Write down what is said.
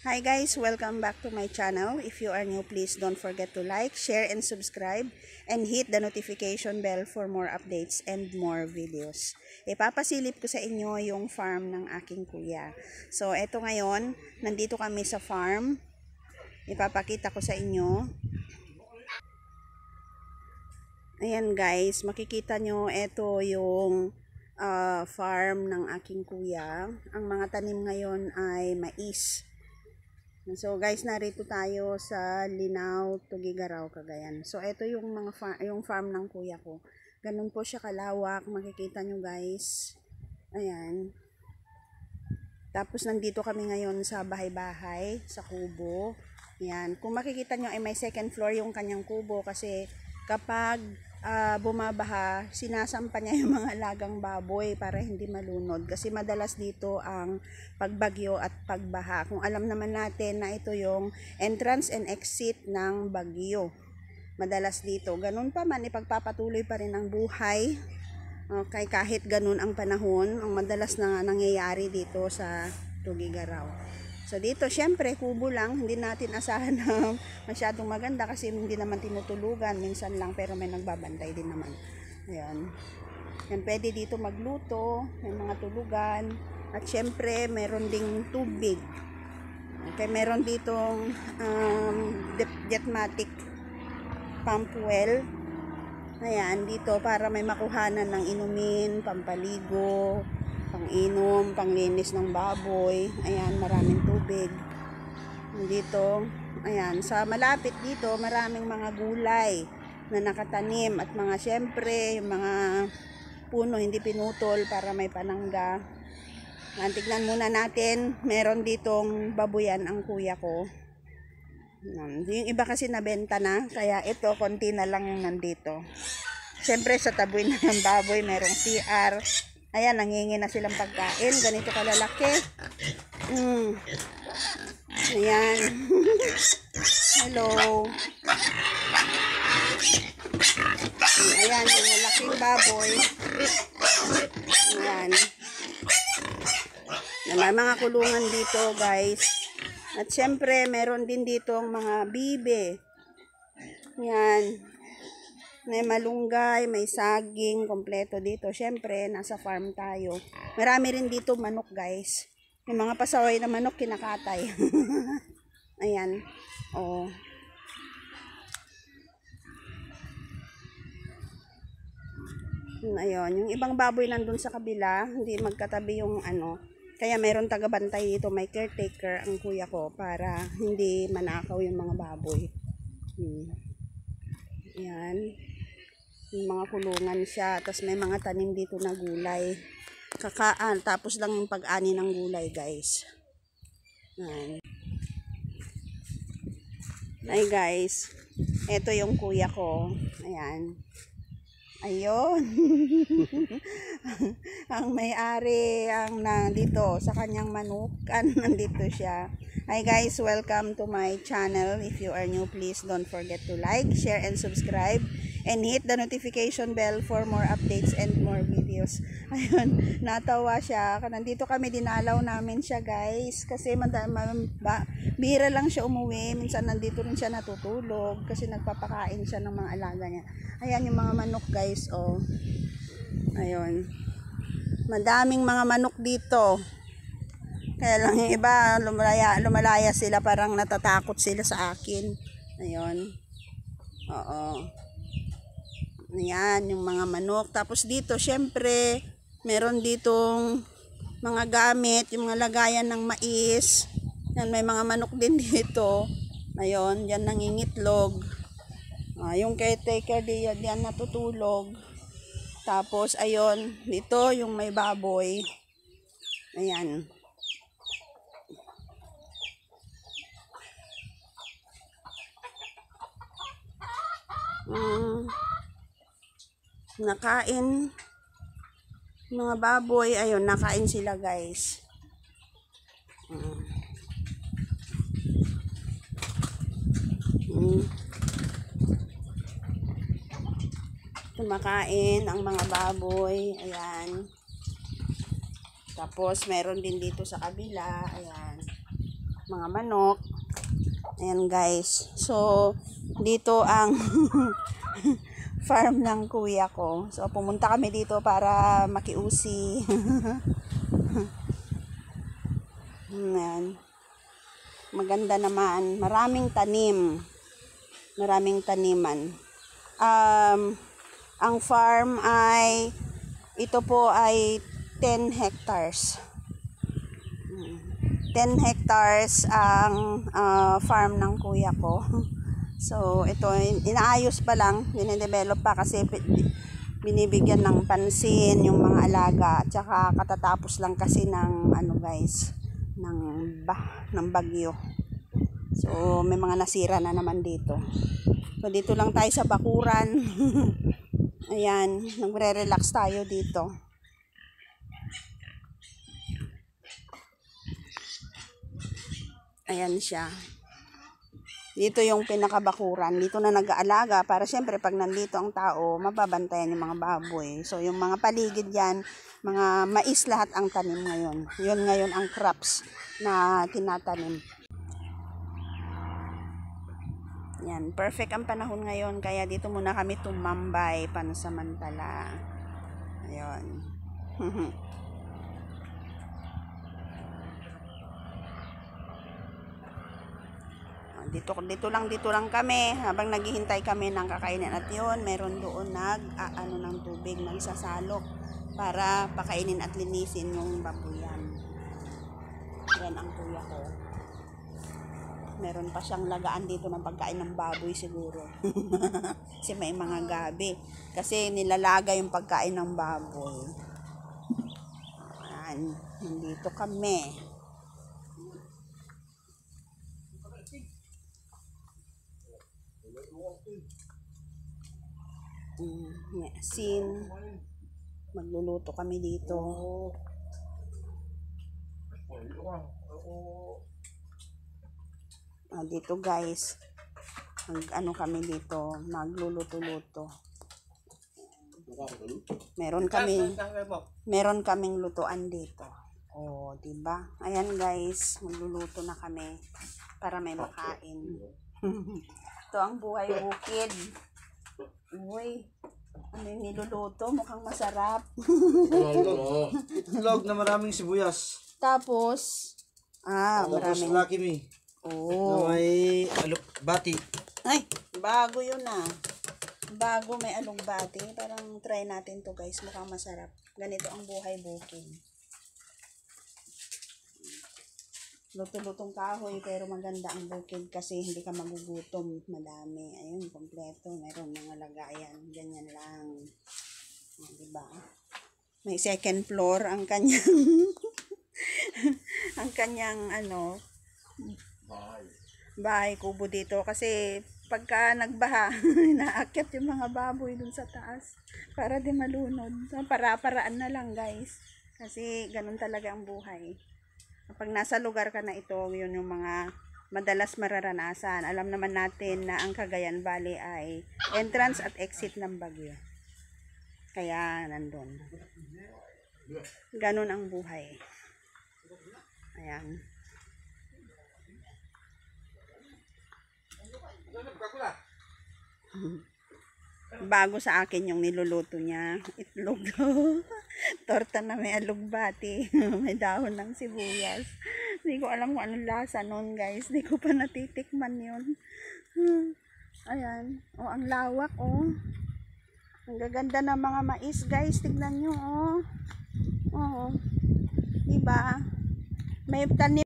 Hi guys, welcome back to my channel. If you are new, please don't forget to like, share, and subscribe and hit the notification bell for more updates and more videos. Ipapasilip ko sa inyo yung farm ng aking kuya. So eto ngayon, nandito kami sa farm. Ipapakita ko sa inyo. Ayan guys, makikita nyo eto yung farm ng aking kuya. Ang mga tanim ngayon ay mais. So guys, narito tayo sa Linao, Tugigaraw, Cagayan. So ito yung mga yung farm ng kuya ko. Ganun po siya kalawak, makikita nyo guys. Ayan. Tapos nandito kami ngayon sa bahay-bahay, sa kubo. Ayan. Kung makikita nyo ay may second floor yung kanyang kubo kasi kapag bumabaha, sinasampa niya yung mga alagang baboy para hindi malunod. Kasi madalas dito ang pagbagyo at pagbaha. Kung alam naman natin na ito yung entrance and exit ng bagyo. Madalas dito. Ganun pa man, ipagpapatuloy pa rin ang buhay. Okay, kahit ganun ang panahon, ang madalas na nangyayari dito sa Tugigaraw. So dito, syempre, kubo lang. Hindi natin asahan na masyadong maganda kasi hindi naman tinutulugan. Minsan lang, pero may nagbabantay din naman. Ayan. Yan, pwede dito magluto. May mga tulugan. At syempre, meron ding tubig. Okay, meron ditong Jetmatic pump well. Ayan, dito para may makuhanan ng inumin, pampaligo, pang-inom, panglinis ng baboy. Ayan, maraming tubig. Dito, ayan, sa malapit dito, maraming mga gulay na nakatanim at mga syempre, yung mga puno hindi pinutol para may panangga. Tignan muna natin, meron ditong babuyan ang kuya ko. Yung iba kasi nabenta na, kaya ito, konti na lang yung nandito. Syempre, sa taboy na ng baboy, merong CR. Ayan, nangingi na silang pagkain. Ganito kalalaki. Ayan. Hello. Ayan, yung malaking baboy. Ayan. May mga kulungan dito, guys. At syempre, meron din dito mga bibe. Ayan. May malunggay, may saging, kompleto dito. Syempre, nasa farm tayo. Marami rin dito manok, guys. Yung mga pasaway na manok, kinakatay. Ayan. Oh. Ayun. Yung ibang baboy nandun sa kabila, hindi magkatabi yung ano. Kaya mayroon taga-bantay dito, may caretaker ang kuya ko para hindi manakaw yung mga baboy. Ayan. Yung mga kulungan siya, tapos may mga tanim dito na gulay. Tapos lang yung pag-ani ng gulay, guys. Ayan. Ay guys, ito yung kuya ko. Ayan. Ayun. Ang may-ari ang nandito sa kanyang manukan, nandito siya. Hi guys, welcome to my channel. If you are new, please don't forget to like, share, and subscribe. And hit the notification bell for more updates and more videos. Ayun, natawa siya. Nandito kami, dinalaw namin siya guys. Kasi bihira lang siya umuwi. Minsan nandito rin siya natutulog. Kasi nagpapakain siya ng mga alaga niya. Ayan yung mga manok guys. Oh. Ayun. Madaming mga manok dito. Kaya lang yung iba, lumalaya sila. Parang natatakot sila sa akin. Ayun. Oo. Ayan, yung mga manok. Tapos dito, syempre, meron ditong mga gamit, yung mga lagayan ng mais. Yan, may mga manok din dito. Ayun, yan nangingitlog. Yung caretaker diyan natutulog. Tapos, ayun, dito yung may baboy. Ayan. Nakain mga baboy, ayun, nakain sila guys. Kumakain ang mga baboy, ayan. Tapos meron din dito sa kabila, ayan. mga manok. Ayan guys. So, dito ang farm ng kuya ko. So, pumunta kami dito para makiusi. Ayan. Maganda naman. Maraming tanim. Maraming taniman. Ang farm ay, ito po ay 10 hectares. 10 hectares ang farm ng kuya ko. So, ito, inaayos pa lang, dinidevelop pa kasi binibigyan ng pansin yung mga alaga. At saka katatapos lang kasi ng, guys, ng bagyo. So, may mga nasira na naman dito. So, dito lang tayo sa bakuran. Ayan, nagre-relax tayo dito. Ayan siya. Dito yung pinakabakuran. Dito na nag-aalaga para syempre pag nandito ang tao, mababantayan yung mga baboy. So yung mga paligid yan, mga mais lahat ang tanim ngayon. Yun ngayon ang crops na tinatanim. Yan, perfect ang panahon ngayon. Kaya dito muna kami tumambay pansamantala. Ayun. Dito lang kami habang naghihintay kami ng kakainin. At yun, meron doon ng tubig, nagsasalok para pakainin at linisin yung babuyan. Yan ang kuya ko. Meron pa siyang lagaan dito ng pagkain ng baboy siguro. Kasi may mga gabi. Kasi nilalaga yung pagkain ng baboy. Yan, nandito kami. Sin, magluluto kami dito. Dito guys, kami dito, magluluto-luto. Meron kaming lutuan dito. Oh, diba? Ayan guys, magluluto na kami para may makain. Ito ang buhay bukid. Uy, ano yung niluluto? Mukhang masarap. Itlog na maraming sibuyas. Tapos, maraming. Lucky Me. Oh. Na may alukbati. Ay, bago yun Bago may alugbati. Parang try natin to guys. Mukhang masarap. Ganito ang buhay bukid. Luto-lutong kahoy pero maganda ang bukid kasi hindi ka magugutom. Madami. Ayun, kompleto. Mayroon mga lagayan. Ganyan lang. Diba? May second floor ang kanyang ang kanyang bahay kubo dito kasi pagka nagbaha naakyat yung mga baboy dun sa taas para di malunod. So, para-paraan na lang guys kasi ganun talaga ang buhay. Kapag nasa lugar ka na ito, yun yung mga madalas mararanasan. Alam naman natin na ang Cagayan Valley ay entrance at exit ng bagyo. Kaya nandun. Ganun ang buhay. Ayan. Bago sa akin yung niluluto niya. Itlog. Torta na may alugbati. May dahon ng sibuyas. Hindi ko alam kung anong lasa nun guys. Hindi ko pa natitikman yun. Ayan. Oh, ang lawak oh. Ang gaganda ng mga mais guys. Tignan nyo oh. Oh. Diba? May tanim.